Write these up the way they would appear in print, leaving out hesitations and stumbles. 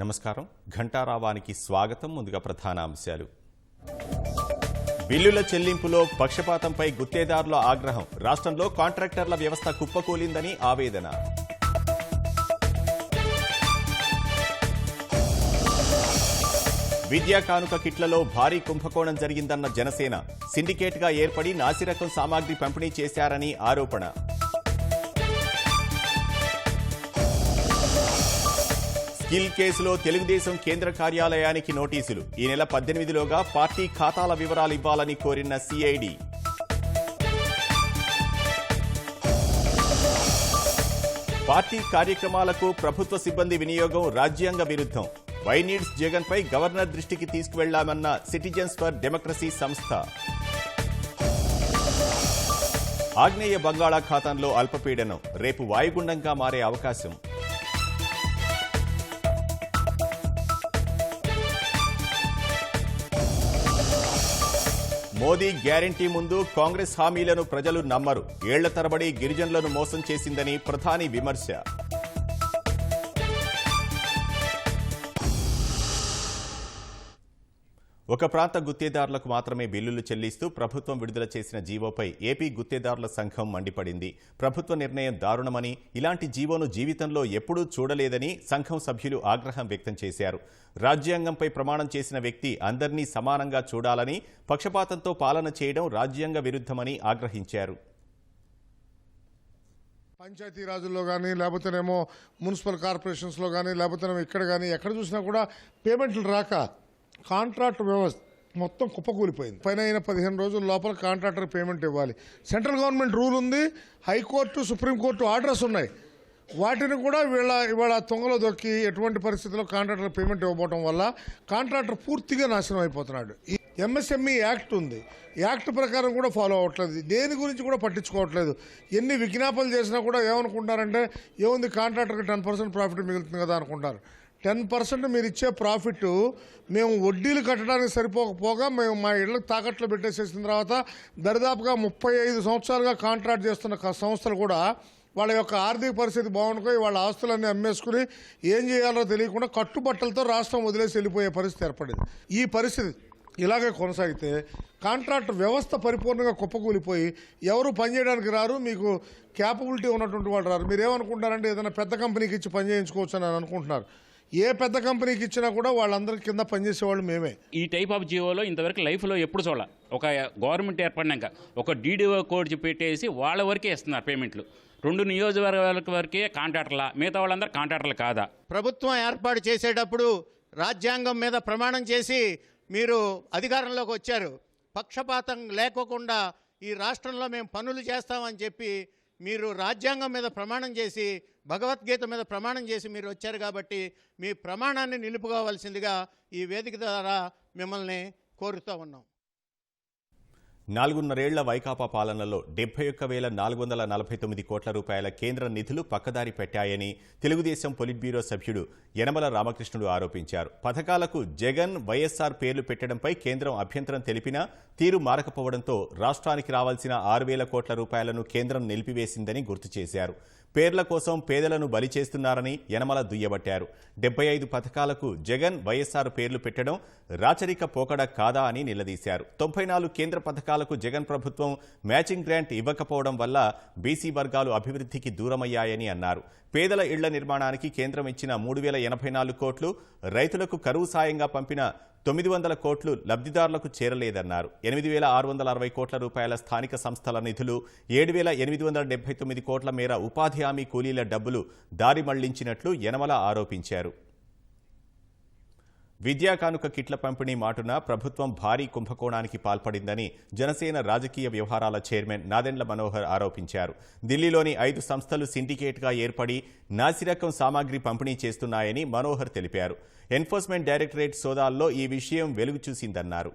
నమస్కారం. ఘంటారావానికి స్వాగతం. ముందుగా ప్రధాన అంశాలు. బిల్లుల చెల్లింపులో పక్షపాతంపై గుత్తేదారుల ఆగ్రహం. రాష్ట్రంలో కాంట్రాక్టర్ల వ్యవస్థ కుప్పకూలిందని ఆవేదన. విద్యా కానుక కిట్లలో భారీ కుంభకోణం జరిగిందన్న జనసేన. సిండికేట్గా ఏర్పడి నాసిరకం సామాగ్రి పంపిణీ చేశారని ఆరోపణ. స్కిల్ కేసులో తెలుగుదేశం కేంద్ర కార్యాలయానికి నోటీసులు. ఈ నెల 18లోగా పార్టీ ఖాతాల వివరాలు ఇవ్వాలని కోరిన సిఐడి. పార్టీ కార్యక్రమాలకు ప్రభుత్వ సిబ్బంది వినియోగం రాజ్యాంగ విరుద్ధం. వై నీడ్స్ జగన్ పై గవర్నర్ దృష్టికి తీసుకువెళ్లామన్న సిటిజన్స్ ఫర్ డెమోక్రసీ సంస్థ. ఆగ్నేయ బంగాళాఖాతంలో అల్పపీడనం రేపు వాయుగుండంగా మారే అవకాశం. మోదీ గ్యారంటీ ముందు కాంగ్రెస్ హామీలను ప్రజలు నమ్మరు. ఏళ్ల తరబడి గిరిజనులను మోసం చేసిందని ప్రధాని విమర్శ. ఒక ప్రాంత గుత్తేదారులకు మాత్రమే బిల్లులు చెల్లిస్తూ ప్రభుత్వం విడుదల చేసిన జీవోపై ఏపీ గుత్తేదారుల సంఘం మండిపడింది. ప్రభుత్వ నిర్ణయం దారుణమని, ఇలాంటి జీవోను జీవితంలో ఎప్పుడూ చూడలేదని సంఘం సభ్యులు ఆగ్రహం వ్యక్తం చేశారు. రాజ్యాంగంపై ప్రమాణం చేసిన వ్యక్తి అందరినీ సమానంగా చూడాలని, పక్షపాతంతో పాలన చేయడం రాజ్యాంగ విరుద్ధమని ఆగ్రహించారు. పంచాయతీరాజుల్లో కానీ, లేకపోతేనేమో మున్సిపల్ కార్పొరేషన్స్లో కానీ, లేకపోతే ఇక్కడ కానీ ఎక్కడ చూసినా కూడా పేమెంట్లు రాక కాంట్రాక్ట్ వ్యవస్థ మొత్తం కుప్పకూలిపోయింది. పైన 15 రోజుల లోపల కాంట్రాక్టర్ పేమెంట్ ఇవ్వాలి. సెంట్రల్ గవర్నమెంట్ రూల్ ఉంది, హైకోర్టు సుప్రీంకోర్టు ఆర్డర్స్ ఉన్నాయి. వాటిని కూడా ఇవాళ తొంగలో దొక్కి ఎటువంటి పరిస్థితుల్లో కాంట్రాక్టర్ పేమెంట్ ఇవ్వబోవడం వల్ల కాంట్రాక్టర్ పూర్తిగా నాశనం అయిపోతున్నాడు. ఈ ఎంఎస్ఎంఈ యాక్ట్ ఉంది, యాక్ట్ ప్రకారం కూడా ఫాలో అవ్వట్లేదు. దేని గురించి కూడా పట్టించుకోవట్లేదు. ఎన్ని విజ్ఞాపనలు చేసినా కూడా ఏమనుకుంటారంటే, ఏముంది కాంట్రాక్టర్కి 10% ప్రాఫిట్ మిగులుతుంది కదా అనుకుంటారు. 10% మీరు ఇచ్చే ప్రాఫిట్ మేము వడ్డీలు కట్టడానికి సరిపోకపోగా మేము మా ఇళ్లకు తాకట్లు పెట్టేసేసిన తర్వాత దరిదాపుగా 35 సంవత్సరాలుగా కాంట్రాక్ట్ చేస్తున్న సంస్థలు కూడా వాళ్ళ యొక్క ఆర్థిక పరిస్థితి బాగుండుకొని వాళ్ళ ఆస్తులన్నీ అమ్మేసుకుని ఏం చేయాలో తెలియకుండా కట్టుబట్టలతో రాష్ట్రం వదిలేసి వెళ్ళిపోయే పరిస్థితి ఏర్పడింది. ఈ పరిస్థితి ఇలాగే కొనసాగితే కాంట్రాక్ట్ వ్యవస్థ పరిపూర్ణంగా కుప్పకూలిపోయి ఎవరు పనిచేయడానికి రారు, మీకు క్యాపబిలిటీ ఉన్నటువంటి వాళ్ళు రారు. మీరేమనుకుంటారంటే ఏదైనా పెద్ద కంపెనీకి ఇచ్చి పని చేయించుకోవచ్చు అని అనుకుంటున్నారు. ఏ పెద్ద కంపెనీకి ఇచ్చినా కూడా వాళ్ళందరి కింద పనిచేసేవాళ్ళు మేమే. ఈ టైప్ ఆఫ్ జీవోలో ఇంతవరకు లైఫ్లో ఎప్పుడు చూడాలి. ఒక గవర్నమెంట్ ఏర్పడినాక ఒక డీడీఓ కోడ్ పెట్టేసి వాళ్ళ వరకే ఇస్తున్నారు పేమెంట్లు. 2 నియోజకవర్గాల వరకే కాంట్రాక్టర్లా, మిగతా వాళ్ళందరూ కాంట్రాక్టర్లు కాదా? ప్రభుత్వం ఏర్పాటు చేసేటప్పుడు రాజ్యాంగం మీద ప్రమాణం చేసి మీరు అధికారంలోకి వచ్చారు. పక్షపాతం లేకోకుండా ఈ రాష్ట్రంలో మేము పనులు చేస్తామని చెప్పి మీరు రాజ్యాంగం మీద ప్రమాణం చేసి, భగవద్గీత మీద ప్రమాణం చేసి మీరు వచ్చారు. కాబట్టి మీ ప్రమాణాన్ని నిలుపుకోవాల్సిందిగా ఈ వేదిక ద్వారా మిమ్మల్ని కోరుతూ ఉన్నాం. 4.5 ఏళ్ల వైకాపా పాలనలో 71,449 కోట్ల రూపాయల కేంద్ర నిధులు పక్కదారి పెట్టాయని తెలుగుదేశం పొలిట్ బ్యూరో సభ్యుడు యనమల రామకృష్ణుడు ఆరోపించారు. పథకాలకు జగన్, వైఎస్ఆర్ పేర్లు పెట్టడంపై కేంద్రం అభ్యంతరం తెలిపినా తీరు మారకపోవడంతో రాష్ట్రానికి రావాల్సిన 6,000 కోట్ల రూపాయలను కేంద్రం నిలిపివేసిందని గుర్తు చేశారు. పేర్ల కోసం పేదలను బలి చేస్తున్నారని యనమల దుయ్యబట్టారు. 75 పథకాలకు జగన్, వైఎస్ఆర్ పేర్లు పెట్టడం రాచరిక పోకడ కాదా అని నిలదీశారు. 94 కేంద్ర పథకాలకు జగన్ ప్రభుత్వం మ్యాచింగ్ గ్రాంట్ ఇవ్వకపోవడం వల్ల బీసీ వర్గాలు అభివృద్ధికి దూరమయ్యాయని అన్నారు. పేదల ఇళ్ల నిర్మాణానికి కేంద్రం ఇచ్చిన 3,084 కోట్లు, రైతులకు కరువు సాయంగా పంపిన 900 కోట్లు లబ్ధిదారులకు చేరలేదన్నారు. 8,660 కోట్ల రూపాయల స్థానిక సంస్థల నిధులు, 7,879 కోట్ల మేర ఉపాధి హామీ కూలీల డబ్బులు దారి మళ్లించినట్లు యనమల ఆరోపించారు. విద్యా కానుక కిట్ల పంపిణీ మాటున ప్రభుత్వం భారీ కుంభకోణానికి పాల్పడిందని జనసేన రాజకీయ వ్యవహారాల చైర్మన్ నాదెండ్ల మనోహర్ ఆరోపించారు. ఢిల్లీలోని 5 సంస్థలు సిండికేట్గా ఏర్పడి నాసిరకం సామాగ్రి పంపిణీ చేస్తున్నాయని మనోహర్ తెలిపారు. ఎన్ఫోర్స్మెంట్ డైరెక్టరేట్ సోదాల్లో ఈ విషయం వెలుగు చూసిందన్నారు.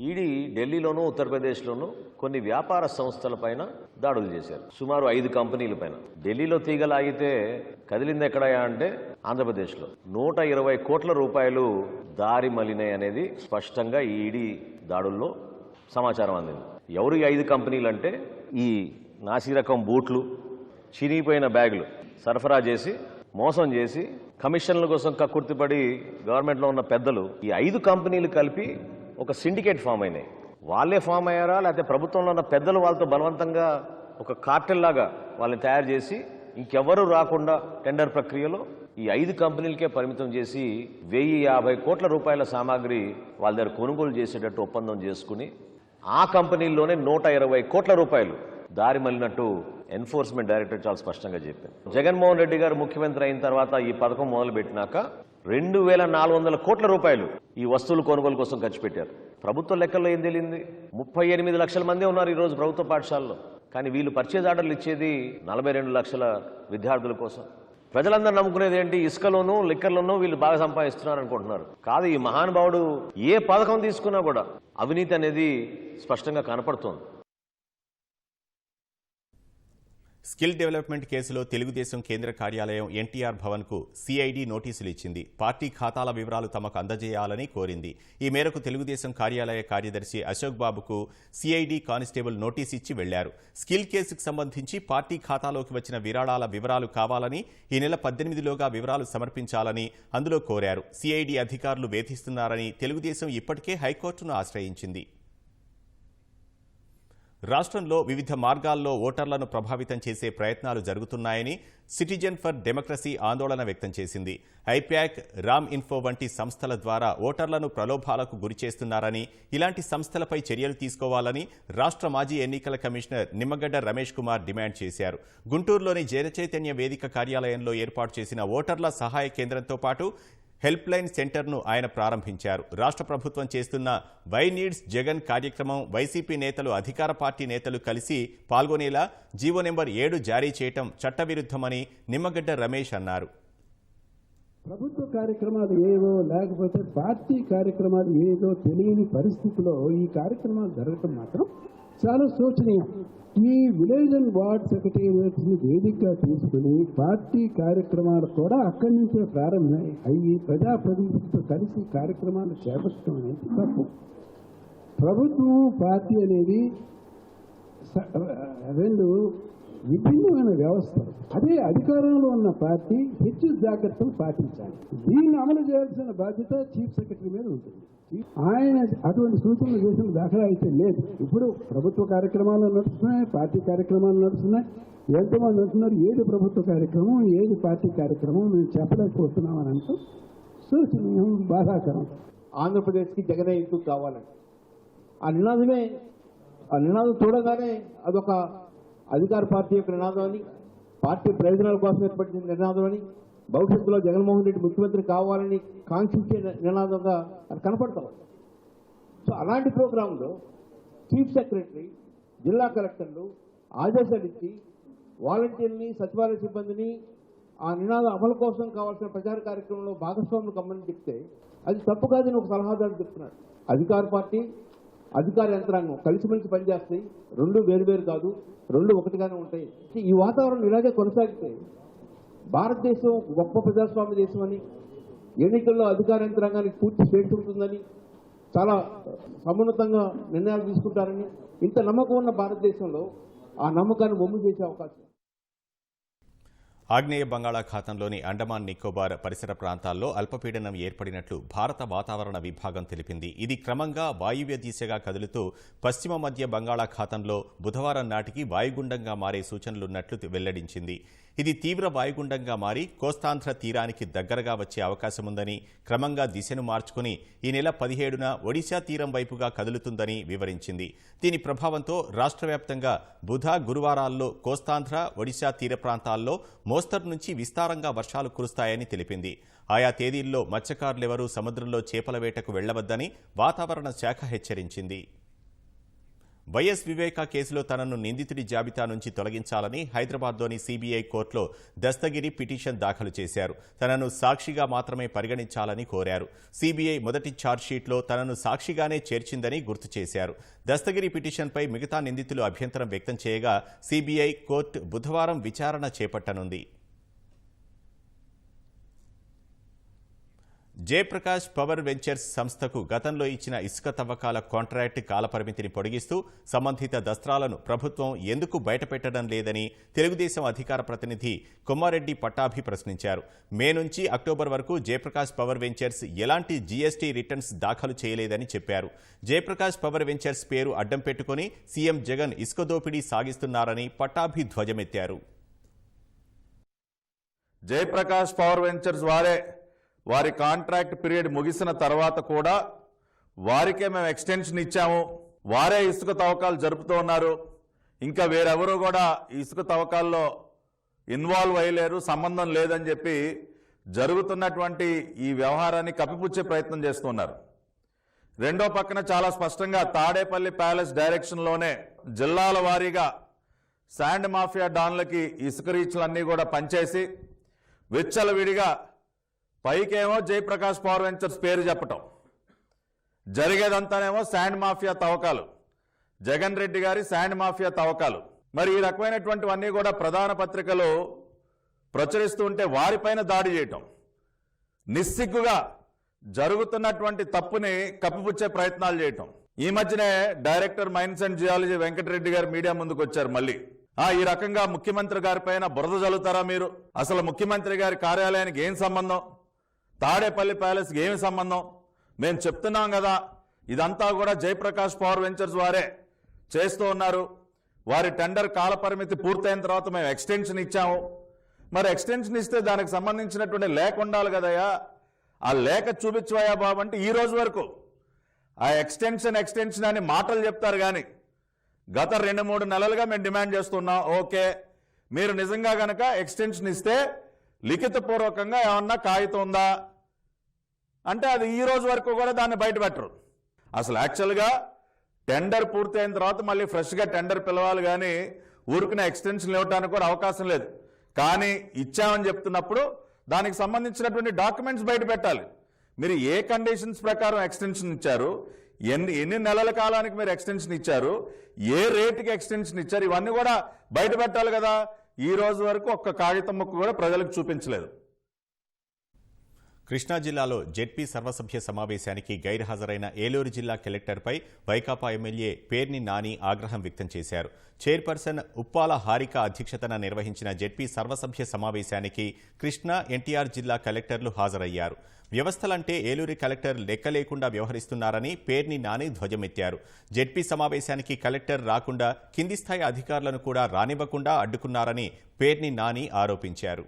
ఈడీ ఢిల్లీలోనూ ఉత్తరప్రదేశ్లోనూ కొన్ని వ్యాపార సంస్థలపైన దాడులు చేశారు. సుమారు 5 కంపెనీలపైన. ఢిల్లీలో తీగలాగితే కదిలింది ఎక్కడయా అంటే ఆంధ్రప్రదేశ్లో 120 కోట్ల రూపాయలు దారి మలినాయి అనేది స్పష్టంగా ఈడీ దాడుల్లో సమాచారం అందింది. ఎవరు ఈ 5 కంపెనీలు అంటే, ఈ నాసి రకం బూట్లు, చినిగిపోయిన బ్యాగులు సరఫరా చేసి మోసం చేసి కమిషన్ల కోసం కక్కుర్తిపడి గవర్నమెంట్లో ఉన్న పెద్దలు ఈ 5 కంపెనీలు కలిపి ఒక సిండికేట్ ఫామ్ అయినాయి. వాళ్ళే ఫామ్ అయ్యారా లేకపోతే ప్రభుత్వంలో ఉన్న పెద్దలు వాళ్ళతో బలవంతంగా ఒక కార్టెల్ లాగా వాళ్ళని తయారు చేసి ఇంకెవరూ రాకుండా టెండర్ ప్రక్రియలో ఈ 5 కంపెనీలకే పరిమితం చేసి 1050 కోట్ల రూపాయల సామాగ్రి వాళ్ళ దగ్గర కొనుగోలు చేసేటట్టు ఒప్పందం చేసుకుని ఆ కంపెనీల్లోనే 120 కోట్ల రూపాయలు దారి మళ్ళినట్టు ఎన్ఫోర్స్మెంట్ డైరెక్టర్ చాలా స్పష్టంగా చెప్పారు. జగన్మోహన్ రెడ్డి గారు ముఖ్యమంత్రి అయిన తర్వాత ఈ పథకం మొదలుపెట్టినాక 2400 కోట్ల రూపాయలు ఈ వస్తువుల కొనుగోలు కోసం ఖర్చు పెట్టారు. ప్రభుత్వ లెక్కల్లో ఏం తెలియంది? 38 లక్షల మంది ఉన్నారు ఈరోజు ప్రభుత్వ పాఠశాలలో. కానీ వీళ్ళు పర్చేజ్ ఆర్డర్లు ఇచ్చేది 42 లక్షల విద్యార్థుల కోసం. ప్రజలందరూ నమ్ముకునేది ఏంటి? ఇసుకలోనూ లిక్కర్లోనూ వీళ్ళు బాగా సంపాదిస్తున్నారు అనుకుంటున్నారు. కాదు, ఈ మహానుభావుడు ఏ పథకం తీసుకున్నా కూడా అవినీతి అనేది స్పష్టంగా కనపడుతోంది. స్కిల్ డెవలప్మెంట్ కేసులో తెలుగుదేశం కేంద్ర కార్యాలయం ఎన్టీఆర్ భవన్కు సిఐడి నోటీసులు ఇచ్చింది. పార్టీ ఖాతాల వివరాలు తమకు అందజేయాలని కోరింది. ఈ మేరకు తెలుగుదేశం కార్యాలయ కార్యదర్శి అశోక్ బాబుకు సిఐడి కానిస్టేబుల్ నోటీసు ఇచ్చి వెళ్లారు. స్కిల్ కేసుకు సంబంధించి పార్టీ ఖాతాలోకి వచ్చిన విరాళాల వివరాలు కావాలని, ఈ నెల 18లోగా వివరాలు సమర్పించాలని అందులో కోరారు. సిఐడి అధికారులు వేధిస్తున్నారని తెలుగుదేశం ఇప్పటికే హైకోర్టును ఆశ్రయించింది. రాష్ట్రంలో వివిధ మార్గాల్లో ఓటర్లను ప్రభావితం చేసే ప్రయత్నాలు జరుగుతున్నాయని సిటిజన్ ఫర్ డెమోక్రసీ ఆందోళన వ్యక్తం చేసింది. ఐప్యాక్, రామ్ ఇన్ఫో వంటి సంస్థల ద్వారా ఓటర్లను ప్రలోభాలకు గురిచేస్తున్నారని, ఇలాంటి సంస్థలపై చర్యలు తీసుకోవాలని రాష్ట్ర మాజీ ఎన్నికల కమిషనర్ నిమ్మగడ్డ రమేష్ కుమార్ డిమాండ్ చేశారు. గుంటూరులోని జనచైతన్య వేదిక కార్యాలయంలో ఏర్పాటు చేసిన ఓటర్ల సహాయ కేంద్రంతో పాటు హెల్ప్ లైన్ సెంటర్ను ఆయన ప్రారంభించారు. రాష్ట్ర ప్రభుత్వం చేస్తున్న వై నీడ్స్ జగన్ కార్యక్రమం వైసీపీ నేతలు, అధికార పార్టీ నేతలు కలిసి పాల్గొనేలా జీవో నెంబర్ 7 జారీ చేయటం చట్టవిరుద్ధమని నిమ్మగడ్డ రమేష్ అన్నారు. ప్రభుత్వ కార్యక్రమాలు ఏవో లేకపోతే పార్టీ కార్యక్రమాలు ఏదో తెలియని పరిస్థితిలో ఈ కార్యక్రమాలు జరగటం మాత్రం చాలా శోచనీయం. ఈ విలేజ్ అండ్ వార్డ్ సెక్రటేరియట్స్ ని వేదికగా తీసుకుని పార్టీ కార్యక్రమాలు కూడా అక్కడి నుంచే ప్రారంభమై అయ్యి ప్రజాప్రతినిధులతో కలిసి కార్యక్రమాలు చేపట్టడం అనేది తప్పు. ప్రభుత్వం, పార్టీ అనేది రెండు విభిన్నమైన వ్యవస్థలు. అదే అధికారంలో ఉన్న పార్టీ హెచ్చు జాగ్రత్తలు పాటించాలి. దీన్ని అమలు చేయాల్సిన బాధ్యత చీఫ్ సెక్రటరీ మీద ఉంటుంది. ఆయన అటువంటి సూచనలు చేసిన దాఖలా అయితే లేదు. ఇప్పుడు ప్రభుత్వ కార్యక్రమాలు నడుస్తున్నాయి, పార్టీ కార్యక్రమాలు నడుస్తున్నాయి. ఎంతమంది అంటున్నారు ఏది ప్రభుత్వ కార్యక్రమం, ఏది పార్టీ కార్యక్రమం మేము చెప్పలేకపోతున్నాం అని అంటూ సూచనీయం, బాధాకరం. ఆంధ్రప్రదేశ్కి జగనే ఎందుకు కావాలని ఆ నినాదం చూడగానే అదొక అధికార పార్టీ యొక్క నినాదం అని, పార్టీ ప్రయోజనాల కోసం ఏర్పడిన నినాదం అని, భవిష్యత్తులో జగన్మోహన్ రెడ్డి ముఖ్యమంత్రి కావాలని కాంక్షించే నినాదంగా అది కనపడతాం. సో అలాంటి ప్రోగ్రాంలో చీఫ్ సెక్రటరీ, జిల్లా కలెక్టర్లు ఆదేశాలు ఇచ్చి వాలంటీర్ని, సచివాలయ సిబ్బందిని ఆ నినాదం అమలు కోసం కావాల్సిన ప్రచార కార్యక్రమంలో భాగస్వాములు కమ్మని చెప్తే అది తప్పు కాదని ఒక సలహాదారు చెప్తున్నాడు. అధికార పార్టీ, అధికార యంత్రాంగం కలిసిమెలిసి పనిచేస్తాయి. రెండు వేరువేరు కాదు, రెండు ఒకటిగానే ఉంటాయి. ఈ వాతావరణం ఇలాగే కొనసాగితే భారతదేశం గొప్ప ప్రజాస్వామ్య దేశం అని, ఎన్నికల్లో అధికార యంత్రాంగానికి పూర్తి స్వేచ్ఛ ఉంటుందని, చాలా సమున్నతంగా నిర్ణయాలు తీసుకుంటారని, ఇంత నమ్మకం ఉన్న భారతదేశంలో ఆ నమ్మకాన్ని వమ్ము చేసే అవకాశం. ఆగ్నేయ బంగాళాఖాతంలోని అండమాన్ నికోబార్ పరిసర ప్రాంతాల్లో అల్పపీడనం ఏర్పడినట్లు భారత వాతావరణ విభాగం తెలిపింది. ఇది క్రమంగా వాయువ్య దిశగా కదులుతూ పశ్చిమ మధ్య బంగాళాఖాతంలో బుధవారం నాటికి వాయుగుండంగా మారే సూచనలున్నట్లు వెల్లడించింది. ఇది తీవ్ర వాయుగుండంగా మారి కోస్తాంధ్ర తీరానికి దగ్గరగా వచ్చే అవకాశముందని, క్రమంగా దిశను మార్చుకుని ఈ నెల 17న ఒడిశా తీరం వైపుగా కదులుతుందని వివరించింది. దీని ప్రభావంతో రాష్ట్ర వ్యాప్తంగా బుధ, గురువారాల్లో కోస్తాంధ్ర, ఒడిశా తీర ప్రాంతాల్లో మోస్తరు నుంచి విస్తారంగా వర్షాలు కురుస్తాయని తెలిపింది. ఆయా తేదీల్లో మత్స్యకారులెవరూ సముద్రంలో చేపల వేటకు వెళ్లవద్దని వాతావరణ శాఖ హెచ్చరించింది. వైఎస్ వివేకా కేసులో తనను నిందితుడి జాబితా నుంచి తొలగించాలని హైదరాబాద్లోని సిబిఐ కోర్టులో దస్తగిరి పిటిషన్ దాఖలు చేశారు. తనను సాక్షిగా మాత్రమే పరిగణించాలని కోరారు. సిబిఐ మొదటి ఛార్జ్షీట్లో తనను సాక్షిగానే చేర్చిందని గుర్తు చేశారు. దస్తగిరి పిటిషన్పై మిగతా నిందితులు అభ్యంతరం వ్యక్తం చేయగా సిబిఐ కోర్టు బుధవారం విచారణ చేపట్టనుంది. జయప్రకాష్ పవర్ వెంచర్స్ సంస్థకు గతంలో ఇచ్చిన ఇసుక తవ్వకాల కాంట్రాక్ట్ కాలపరిమితిని పొడిగిస్తూ సంబంధిత దస్త్రాలను ప్రభుత్వం ఎందుకు బయటపెట్టడం లేదని తెలుగుదేశం అధికార ప్రతినిధి కొమ్మారెడ్డి పట్టాభి ప్రశ్నించారు. మే నుంచి అక్టోబర్ వరకు జయప్రకాష్ పవర్ వెంచర్స్ ఎలాంటి జీఎస్టీ రిటర్న్స్ దాఖలు చేయలేదని చెప్పారు. జయప్రకాష్ పవర్ వెంచర్స్ పేరు అడ్డం పెట్టుకుని సీఎం జగన్ ఇసుక దోపిడీ సాగిస్తున్నారని పట్టాభి ధ్వజమెత్తారు. జయప్రకాష్ పవర్ వెంచర్స్ వారి కాంట్రాక్ట్ పీరియడ్ ముగిసిన తర్వాత కూడా వారికే మేము ఎక్స్టెన్షన్ ఇచ్చాము, వారే ఇసుక తవ్వకాలు జరుపుతూ ఉన్నారు, ఇంకా వేరెవరూ కూడా ఇసుక తవ్వకాల్లో ఇన్వాల్వ్ అయ్యలేరు, సంబంధం లేదని చెప్పి జరుగుతున్నటువంటి ఈ వ్యవహారాన్ని కప్పిపుచ్చే ప్రయత్నం చేస్తున్నారు. రెండో పక్కన చాలా స్పష్టంగా తాడేపల్లి ప్యాలెస్ డైరెక్షన్లోనే జిల్లాల వారీగా శాండ్ మాఫియా డాన్లకి ఇసుక రీచ్లన్నీ కూడా పనిచేసి విచ్చలవిడిగా పైకేమో జయప్రకాష్ పవర్ వెంచర్స్ పేరు చెప్పటం, జరిగేదంతానేమో శాండ్ మాఫియా తవ్వకాలు, జగన్ రెడ్డి గారి శాండ్ మాఫియా తవ్వకాలు. మరి ఈ రకమైనటువంటివన్నీ కూడా ప్రధాన పత్రికలు ప్రచురిస్తూ ఉంటే వారిపైన దాడి చేయటం, నిస్సిగ్గుగా జరుగుతున్నటువంటి తప్పుని కప్పిపుచ్చే ప్రయత్నాలు చేయటం. ఈ మధ్యనే director mines and geology Venkata Reddy గారు మీడియా ముందుకు వచ్చారు. మళ్ళీ ఈ రకంగా ముఖ్యమంత్రి గారి పైన బురద జల్లుతారా మీరు? అసలు ముఖ్యమంత్రి గారి కార్యాలయానికి ఏం సంబంధం, తాడేపల్లి ప్యాలెస్కి ఏమి సంబంధం? మేము చెప్తున్నాం కదా, ఇదంతా కూడా జయప్రకాష్ పవర్ వెంచర్స్ వారే చేస్తూ ఉన్నారు. వారి టెండర్ కాలపరిమితి పూర్తయిన తర్వాత మేము ఎక్స్టెన్షన్ ఇచ్చాము. మరి ఎక్స్టెన్షన్ ఇస్తే దానికి సంబంధించినటువంటి లేఖ ఉండాలి కదయ్యా, ఆ లేఖ చూపించవయ్యా బాబు అంటే ఈ రోజు వరకు ఆ ఎక్స్టెన్షన్ అని మాటలు చెప్తారు కానీ గత 2-3 నెలలుగా మేము డిమాండ్ చేస్తున్నాం. ఓకే, మీరు నిజంగా గనక ఎక్స్టెన్షన్ ఇస్తే లిఖితపూర్వకంగా ఏమన్నా కాగితం ఉందా అంటే అది ఈ రోజు వరకు కూడా దాన్ని బయటపెట్టరు. అసలు యాక్చువల్గా టెండర్ పూర్తయిన తర్వాత మళ్ళీ ఫ్రెష్గా టెండర్ పిలవాలి కానీ ఊరికిన ఎక్స్టెన్షన్ ఇవ్వడానికి కూడా అవకాశం లేదు. కానీ ఇచ్చామని చెప్తున్నప్పుడు దానికి సంబంధించినటువంటి డాక్యుమెంట్స్ బయట పెట్టాలి. మీరు ఏ కండిషన్స్ ప్రకారం ఎక్స్టెన్షన్ ఇచ్చారు, ఎన్ని నెలల కాలానికి మీరు ఎక్స్టెన్షన్ ఇచ్చారు, ఏ రేటుకి ఎక్స్టెన్షన్ ఇచ్చారు, ఇవన్నీ కూడా బయట పెట్టాలి కదా. ఈ రోజు వరకు ఒక్క కాగితం ముక్క కూడా ప్రజలకు చూపించలేదు. కృష్ణా జిల్లాలో జెడ్పీ సర్వసభ్య సమావేశానికి గైర్హాజరైన ఏలూరు జిల్లా కలెక్టర్పై వైకాపా ఎమ్మెల్యే పేర్ని నాని ఆగ్రహం వ్యక్తం చేశారు. చైర్పర్సన్ ఉప్పాల హారిక అధ్యక్షతన నిర్వహించిన జెడ్పీ సర్వసభ్య సమావేశానికి కృష్ణా, ఎన్టీఆర్ జిల్లా కలెక్టర్లు హాజరయ్యారు. వ్యవస్థలంటే ఏలూరి కలెక్టర్ లెక్క లేకుండా వ్యవహరిస్తున్నారని పేర్ని నాని ధ్వజమెత్తారు. జెడ్పీ సమావేశానికి కలెక్టర్ రాకుండా కింది స్థాయి అధికారులను కూడా రానివ్వకుండా అడ్డుకున్నారని పేర్ని నాని ఆరోపించారు.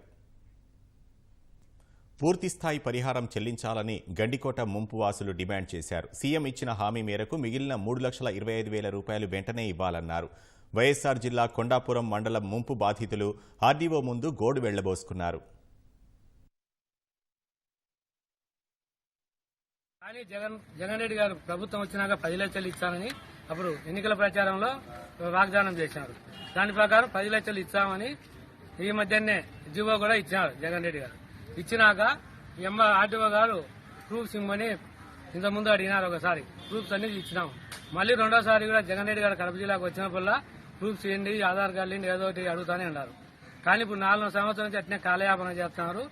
పూర్తిస్థాయి పరిహారం చెల్లించాలని గండికోట ముంపు వాసులు డిమాండ్ చేశారు. సీఎం ఇచ్చిన హామీ మేరకు మిగిలిన 3,25,000 రూపాయలు వెంటనే ఇవ్వాలన్నారు. వైఎస్ఆర్ జిల్లా కొండాపురం మండలం ముంపు బాధితులు ఆర్డీఓ ముందు గోడు వెళ్లబోసుకున్నారు. కానీ జగన్ రెడ్డి గారు ప్రభుత్వం వచ్చినాక 10 లక్షలు ఇచ్చానని అప్పుడు ఎన్నికల ప్రచారంలో వాగ్దానం చేశారు. దాని ప్రకారం 10 లక్షలు ఇచ్చామని ఈ మధ్యనే జీవో కూడా ఇచ్చినారు జగన్ రెడ్డి గారు. ఇచ్చినాక ఆర్టీఓ గారు ప్రూఫ్స్ ఇమ్మని ఇంతకుముందు అడిగినారు. ఒకసారి ప్రూఫ్స్ అన్ని ఇచ్చినాము. మళ్ళీ రెండోసారి కూడా జగన్ రెడ్డి గారు కడప జిల్లాకు వచ్చినప్పుల్లా ప్రూఫ్స్ ఇవ్వండి, ఆధార్ కార్డు ఇవ్వండి, ఏదో ఒకటి అడుగుతానే ఉన్నారు. కానీ ఇప్పుడు 4 సంవత్సరాల నుంచి అట్నే కాలయాపన చేస్తున్నారు.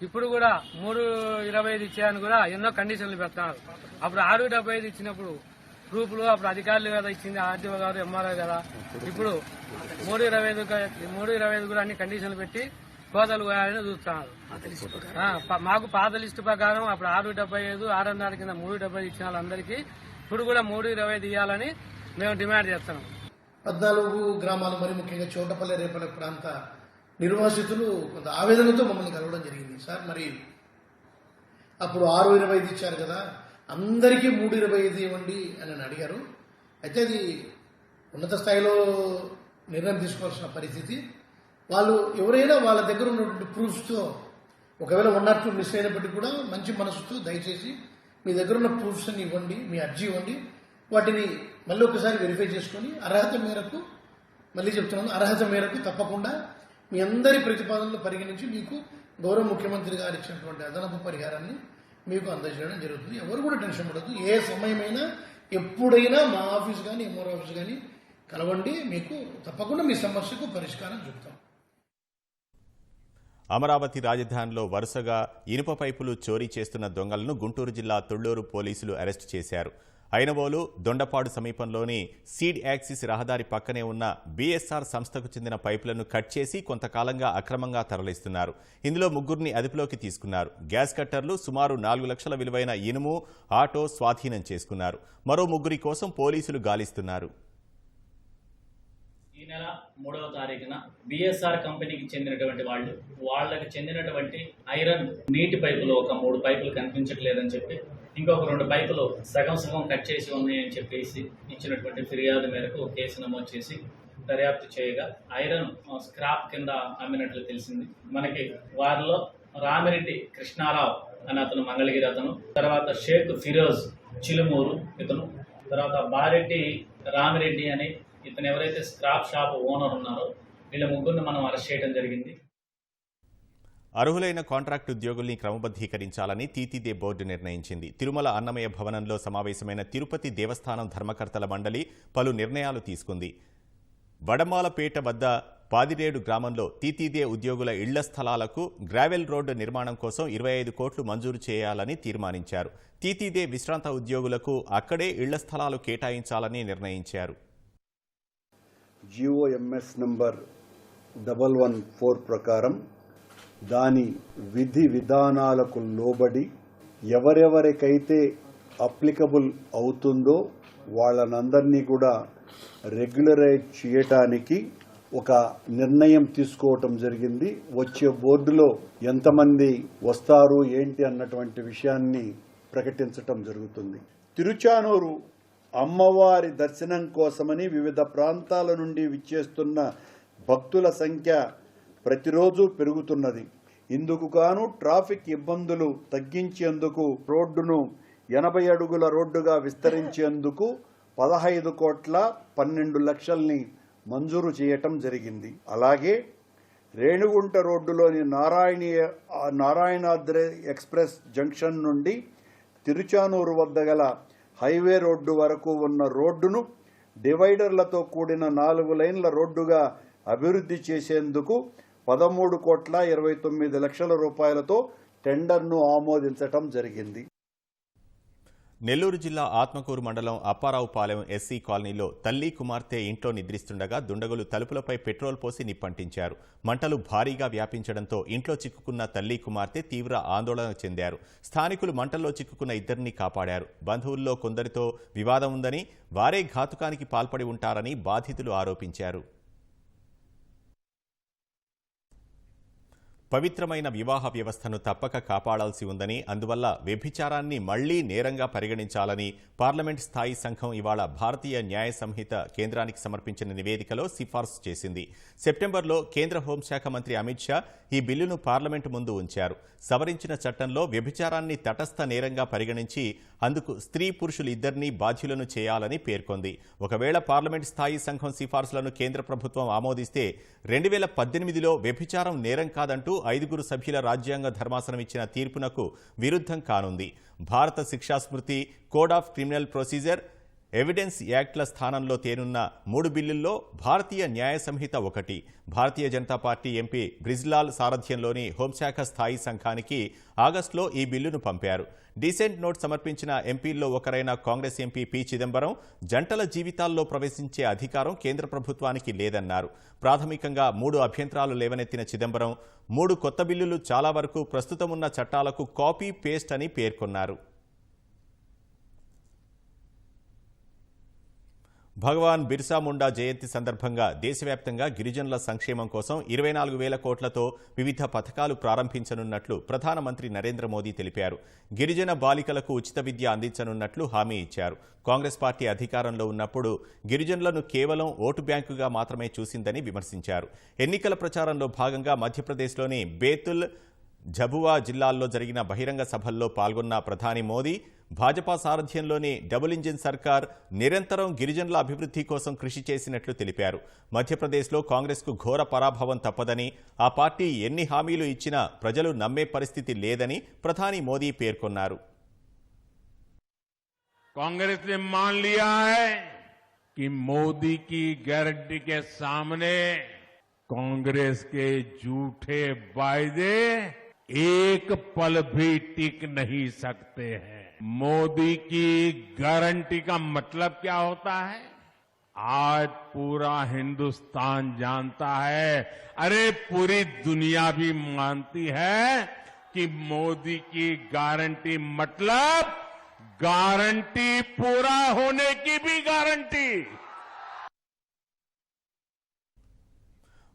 ఇప్పుడు కూడా 3.25 ఇచ్చేయని కూడా ఎన్నో కండిషన్లు పెడుతున్నారు. అప్పుడు 6.75 ఇచ్చినప్పుడు ప్రూఫ్లు అప్పుడు అధికారులు కదా ఇచ్చింది, ఆర్టీఓ గారు, ఎంఆర్ఓ కదా. ఇప్పుడు 3.25 కూడా అన్ని కండిషన్లు పెట్టి కోతలు పోయాలని చూస్తున్నారు. మాకు పాత లిస్టు ప్రకారం అప్పుడు 6.75, 6.5 కింద 3.75 ఇచ్చిన వాళ్ళందరికీ ఇప్పుడు కూడా 3.25 ఇవ్వాలని మేము డిమాండ్ చేస్తున్నాం. 14 గ్రామాలు, మరి ముఖ్యంగా చోటపల్లి, రేపల్లి ప్రాంత నిర్వాసితులు కొంత ఆవేదనతో మమ్మల్ని కలవడం జరిగింది. సార్, మరి అప్పుడు 6.25 ఇచ్చారు కదా, అందరికీ 3.25 ఇవ్వండి అని అడిగారు. అయితే అది ఉన్నత స్థాయిలో నిర్ణయం తీసుకోవాల్సిన పరిస్థితి. వాళ్ళు ఎవరైనా వాళ్ళ దగ్గర ఉన్నటువంటి ప్రూఫ్స్తో ఒకవేళ ఉన్నట్టు మిస్ అయినప్పటికీ కూడా మంచి మనసుతో దయచేసి మీ దగ్గర ఉన్న ప్రూఫ్స్ అని ఇవ్వండి, మీ అర్జీ ఇవ్వండి. వాటిని మళ్ళీ ఒకసారి వెరిఫై చేసుకొని అర్హత మేరకు, మళ్ళీ చెప్తున్నాను, అర్హత మేరకు తప్పకుండా మీ అందరి ప్రతిపాదనలు పరిగణించి మీకు గౌరవ ముఖ్యమంత్రి గారు ఇచ్చినటువంటి అదనపు పరిహారాన్ని మీకు అందజేయడం జరుగుతుంది. ఎవరు కూడా టెన్షన్ పడద్దు. ఏ సమయమైనా ఎప్పుడైనా మా ఆఫీస్ కానీ ఎంఆర్ఓ ఆఫీస్ కానీ కలవండి. మీకు తప్పకుండా మీ సమస్యకు పరిష్కారం చూపుతాం. అమరావతి రాజధానిలో వరుసగా ఇనుప పైపులు చోరీ చేస్తున్న దొంగలను గుంటూరు జిల్లా తుళ్లూరు పోలీసులు అరెస్టు చేశారు. ఐనవోలు దొండపాడు సమీపంలోని సీడ్ యాక్సిస్ రహదారి పక్కనే ఉన్న బీఎస్ఆర్ సంస్థకు చెందిన పైపులను కట్ చేసి కొంతకాలంగా అక్రమంగా తరలిస్తున్నారు. ఇందులో ముగ్గురిని అదుపులోకి తీసుకున్నారు. గ్యాస్ కట్టర్లు, సుమారు 4 లక్షల విలువైన ఇనుము, ఆటో స్వాధీనం చేసుకున్నారు. మరో ముగ్గురి కోసం పోలీసులు గాలిస్తున్నారు. ఈ నెల 3వ తారీఖున బిఎస్ఆర్ కంపెనీకి చెందినటువంటి వాళ్ళకి చెందినటువంటి ఐరన్ నీటి పైపులు ఒక 3 పైపులు కనిపించట్లేదని చెప్పి ఇంకొక 2 పైపులు సగం కట్ చేసి ఉన్నాయని చెప్పేసి ఇచ్చినటువంటి ఫిర్యాదు మేరకు కేసు నమోదు చేసి దర్యాప్తు చేయగా ఐరన్ స్క్రాప్ కింద అమ్మినట్లు తెలిసింది. మనకి వారిలో రామిరెడ్డి కృష్ణారావు అని అతను మంగళగిరి అతను, తర్వాత షేక్ ఫిరోజ్ చిలుమూరు ఇతను, తర్వాత బారెడ్డి రామిరెడ్డి అని ఇతను ఎవరైతే స్క్రాప్ షాప్ ఓనర్ ఉన్నారో వీళ్ళ ముగ్గురిని మనం అరెస్ట్ చేయడం జరిగింది. అర్హులైన కాంట్రాక్టు ఉద్యోగుల్ని క్రమబద్ధీకరించాలని తీతీదే బోర్డు నిర్ణయించింది. తిరుమల అన్నమయ్య భవనంలో సమావేశమైన తిరుపతి దేవస్థానం ధర్మకర్తల మండలి పలు నిర్ణయాలు తీసుకుంది. వడమాలపేట వద్ద పాదిరేడు గ్రామంలో తీతీదే ఉద్యోగుల ఇళ్ల స్థలాలకు గ్రావెల్ రోడ్డు నిర్మాణం కోసం 25 కోట్లు మంజూరు చేయాలని తీర్మానించారు. తీతీదే విశ్రాంత ఉద్యోగులకు అక్కడే ఇళ్ల స్థలాలు కేటాయించాలని నిర్ణయించారు. జిఓఎంఎస్ నంబర్ 114 ప్రకారం దాని విధి విధానాలకు లోబడి ఎవరెవరికైతే అప్లికబుల్ అవుతుందో వాళ్ళనందరినీ కూడా రెగ్యులరైజ్ చేయటానికి ఒక నిర్ణయం తీసుకోవటం జరిగింది. వచ్చే బోర్డులో ఎంతమంది వస్తారు ఏంటి అన్నటువంటి విషయాన్ని ప్రకటించటం జరుగుతుంది. తిరుచానూరు అమ్మవారి దర్శనం కోసమని వివిధ ప్రాంతాల నుండి విచ్చేస్తున్న భక్తుల సంఖ్య ప్రతిరోజు పెరుగుతున్నది. ఇందుకు గాను ట్రాఫిక్ ఇబ్బందులు తగ్గించేందుకు రోడ్డును 80 అడుగుల రోడ్డుగా విస్తరించేందుకు 15 కోట్ల 12 లక్షల్ని మంజూరు చేయటం జరిగింది. అలాగే రేణుగుంట రోడ్డులోని నారాయణాద్రి ఎక్స్ప్రెస్ జంక్షన్ నుండి తిరుచానూరు వద్ద గల హైవే రోడ్డు వరకు ఉన్న రోడ్డును డివైడర్లతో కూడిన 4 లైన్ల రోడ్డుగా అభివృద్ధి చేసేందుకు 13 కోట్ల 29 లక్షల రూపాయలతో టెండర్ను ఆమోదించటం జరిగింది. నెల్లూరు జిల్లా ఆత్మకూరు మండలం అప్పారావుపాలెం ఎస్సీ కాలనీలో తల్లి కుమార్తె ఇంట్లో నిద్రిస్తుండగా దుండగులు తలుపులపై పెట్రోల్ పోసి నిప్పంటించారు. మంటలు భారీగా వ్యాపించడంతో ఇంట్లో చిక్కుకున్న తల్లి కుమార్తె తీవ్ర ఆందోళన చెందారు. స్థానికులు మంటల్లో చిక్కుకున్న ఇద్దరిని కాపాడారు. బంధువుల్లో కొందరితో వివాదం ఉందని, వారే ఘాతుకానికి పాల్పడి ఉంటారని బాధితులు ఆరోపించారు. పవిత్రమైన వివాహ వ్యవస్థను తప్పక కాపాడాల్సి ఉందని, అందువల్ల వ్యభిచారాన్ని మళ్లీ నేరంగా పరిగణించాలని పార్లమెంట్ స్థాయి సంఘం ఇవాళ భారతీయ న్యాయ సంహిత కేంద్రానికి సమర్పించిన నివేదికలో సిఫార్సు చేసింది. సెప్టెంబర్లో కేంద్ర హోంశాఖ మంత్రి అమిత్ షా ఈ బిల్లును పార్లమెంటు ముందు ఉంచారు. సవరించిన చట్టంలో వ్యభిచారాన్ని తటస్థ నేరంగా పరిగణించి అందుకు స్త్రీ పురుషులు ఇద్దరినీ బాధ్యులను చేయాలని పేర్కొంది. ఒకవేళ పార్లమెంట్ స్థాయి సంఘం సిఫార్సులను కేంద్ర ప్రభుత్వం ఆమోదిస్తే 2018లో వ్యభిచారం నేరం కాదంటూ 5 సభ్యుల రాజ్యాంగ ధర్మాసనం ఇచ్చిన తీర్పునకు విరుద్ధం కానుంది. భారత శిక్షా స్మృతి, code of criminal procedure, evidence యాక్ట్ల స్థానంలో తేనున్న 3 బిల్లుల్లో భారతీయ న్యాయ సంహిత ఒకటి. భారతీయ జనతా పార్టీ ఎంపీ బ్రిజ్లాల్ సారథ్యంలోని హోంశాఖ స్థాయి సంఘానికి ఆగస్టులో ఈ బిల్లును పంపారు. డీసెంట్ నోట్ సమర్పించిన ఎంపీల్లో ఒకరైన కాంగ్రెస్ ఎంపీ పి చిదంబరం జంటల జీవితాల్లో ప్రవేశించే అధికారం కేంద్ర ప్రభుత్వానికి లేదన్నారు. ప్రాథమికంగా 3 అభ్యంతరాలు లేవనెత్తిన చిదంబరం 3 కొత్త బిల్లులు చాలా వరకు ప్రస్తుతమున్న చట్టాలకు కాపీ పేస్ట్ అని పేర్కొన్నారు. భగవాన్ బిర్సా ముండా జయంతి సందర్భంగా దేశవ్యాప్తంగా గిరిజనుల సంక్షేమం కోసం 24,000 కోట్లతో వివిధ పథకాలు ప్రారంభించనున్నట్లు ప్రధానమంత్రి నరేంద్ర మోదీ తెలిపారు. గిరిజన బాలికలకు ఉచిత విద్య అందించనున్నట్లు హామీ ఇచ్చారు. కాంగ్రెస్ పార్టీ అధికారంలో ఉన్నప్పుడు గిరిజనులను కేవలం ఓటు బ్యాంకుగా మాత్రమే చూసిందని విమర్శించారు. ఎన్నికల ప్రచారంలో భాగంగా మధ్యప్రదేశ్లోని బేతుల్, ఝబువా జిల్లాల్లో జరిగిన బహిరంగ సభల్లో పాల్గొన్న ప్రధాని మోదీ భాజపా సారథ్యంలోని డబుల్ ఇంజిన్ సర్కార్ నిరంతరం గిరిజనుల అభివృద్ధి కోసం కృషి చేసినట్లు తెలిపారు. మధ్యప్రదేశ్లో కాంగ్రెస్కు ఘోర పరాభవం తప్పదని, ఆ పార్టీ ఎన్ని హామీలు ఇచ్చినా ప్రజలు నమ్మే పరిస్థితి లేదని ప్రధాని మోదీ పేర్కొన్నారు. कांग्रेस ने मान लिया है कि मोदी की गारंटी के सामने कांग्रेस के झूठे वायदे एक पल भी टिक नहीं सकते हैं। मोदी की गारंटी का मतलब क्या होता है? आज पूरा हिंदुस्तान जानता है, अरे पूरी दुनिया भी मानती है कि मोदी की गारंटी मतलब गारंटी पूरा होने की भी गारंटी।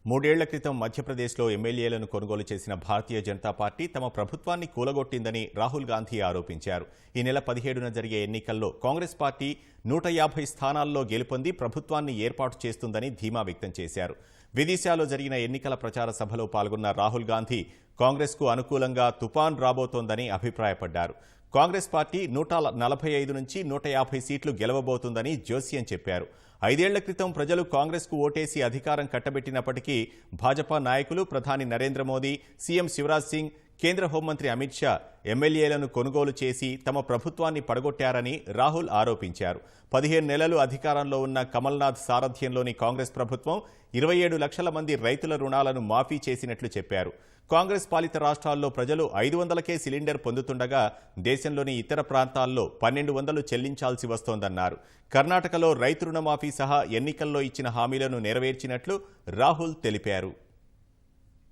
మూడేళ్ల క్రితం మధ్యప్రదేశ్లో ఎమ్మెల్యేలను కొనుగోలు చేసిన భారతీయ జనతా పార్టీ తమ ప్రభుత్వాన్ని కూలగొట్టిందని రాహుల్ గాంధీ ఆరోపించారు. ఈ నెల 17న జరిగే ఎన్నికల్లో కాంగ్రెస్ పార్టీ 150 స్థానాల్లో గెలుపొంది ప్రభుత్వాన్ని ఏర్పాటు చేస్తుందని ధీమా వ్యక్తం చేశారు. విదిశాలో జరిగిన ఎన్నికల ప్రచార సభలో పాల్గొన్న రాహుల్ గాంధీ కాంగ్రెస్కు అనుకూలంగా తుపాన్ రాబోతోందని అభిప్రాయపడ్డారు. కాంగ్రెస్ పార్టీ 145 నుంచి 150 సీట్లు గెలవబోతుందని జోస్యం చెప్పారు. 5 ఏళ్ల క్రితం ప్రజలు కాంగ్రెస్కు ఓటేసి అధికారం కట్టబెట్టినప్పటికీ భాజపా నాయకులు ప్రధాని నరేంద్ర మోదీ, సీఎం శివరాజ్ సింగ్, కేంద్ర హోంమంత్రి అమిత్ షా ఎమ్మెల్యేలను కొనుగోలు చేసి తమ ప్రభుత్వాన్ని పడగొట్టారని రాహుల్ ఆరోపించారు. 15 నెలలు అధికారంలో ఉన్న కమల్నాథ్ సారథ్యంలోని కాంగ్రెస్ ప్రభుత్వం 27 లక్షల మంది రైతుల రుణాలను మాఫీ చేసినట్లు చెప్పారు. కాంగ్రెస్ పాలిత రాష్ట్రాల్లో ప్రజలు 500కే సిలిండర్ పొందుతుండగా దేశంలోని ఇతర ప్రాంతాల్లో 1200 చెల్లించాల్సి వస్తోందన్నారు. కర్ణాటకలో రైతు రుణమాఫీ సహా ఎన్నికల్లో ఇచ్చిన హామీలను నెరవేర్చినట్లు రాహుల్ తెలిపారు.